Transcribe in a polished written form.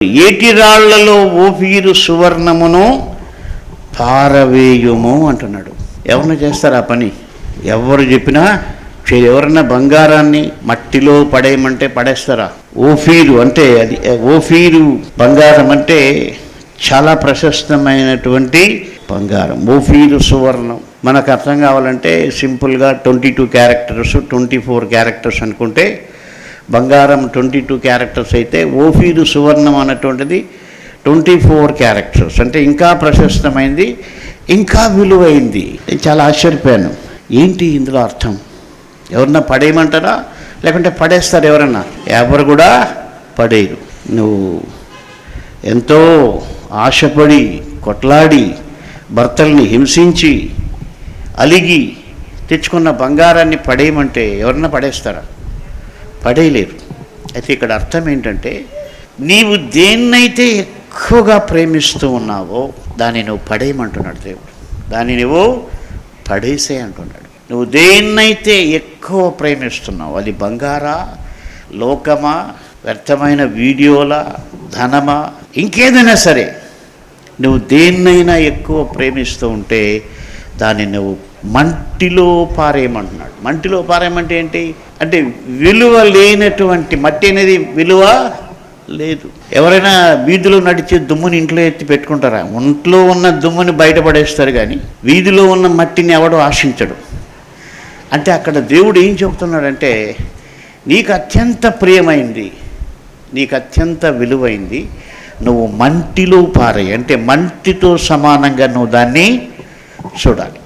ఏటి రాళ్లలో ఓఫీరు సువర్ణమును పారవేయుము అంటున్నాడు. ఎవరిని చేస్తారు ఆ పని? ఎవరు చెప్పినా ఎవరన్నా బంగారాన్ని మట్టిలో పడేయమంటే పడేస్తారా? ఓఫీరు అంటే అది ఓఫీరు బంగారం అంటే చాలా ప్రశస్తమైనటువంటి బంగారం. ఓఫీరు సువర్ణం మనకు అర్థం కావాలంటే సింపుల్గా 22 క్యారెక్టర్స్ 24 క్యారెక్టర్స్ అనుకుంటే, బంగారం 22 క్యారెక్టర్స్ అయితే ఓఫీరు సువర్ణం అన్నటువంటిది 24 క్యారెక్టర్స్. అంటే ఇంకా ప్రశస్తమైంది, ఇంకా విలువైంది. నేను చాలా ఆశ్చర్యపోయాను. ఏంటి ఇందులో అర్థం? ఎవరన్నా పడేయమంటారా లేకుంటే పడేస్తారు? ఎవరు కూడా పడేయరు. నువ్వు ఎంతో ఆశపడి కొట్లాడి భర్తల్ని హింసించి అలిగి తెచ్చుకున్న బంగారాన్ని పడేయమంటే ఎవరన్నా పడేస్తారా? పడేయలేరు. అయితే ఇక్కడ అర్థం ఏంటంటే, నీవు దేన్నైతే ఎక్కువగా ప్రేమిస్తూ ఉన్నావో దాన్ని నువ్వు పడేయమంటున్నాడు దేవుడు. దాన్ని నువ్వు పడేసే అంటున్నాడు. నువ్వు దేన్నైతే ఎక్కువ ప్రేమిస్తున్నావు, అది బంగారా, లోకమా, వ్యర్థమైన వీడియోలా, ధనమా, ఇంకేదైనా సరే, నువ్వు దేన్నైనా ఎక్కువ ప్రేమిస్తూ ఉంటే దాన్ని నువ్వు మంటిలో పారేయమంటున్నాడు. మంటిలో పారేయమంటే ఏంటి అంటే, విలువ లేనటువంటి మట్టి అనేది విలువ లేదు. ఎవరైనా వీధిలో నడిచే దుమ్ముని ఇంట్లో ఎత్తి పెట్టుకుంటారా? ఒంట్లో ఉన్న దుమ్ముని బయటపడేస్తారు, కానీ వీధిలో ఉన్న మట్టిని ఎవడో ఆశించడు. అంటే అక్కడ దేవుడు ఏం చెబుతున్నాడంటే, నీకు అత్యంత ప్రియమైంది, నీకు అత్యంత విలువైంది నువ్వు మంటిలో పారేయి. అంటే మంటితో సమానంగా నువ్వు దాన్ని చూడాలి.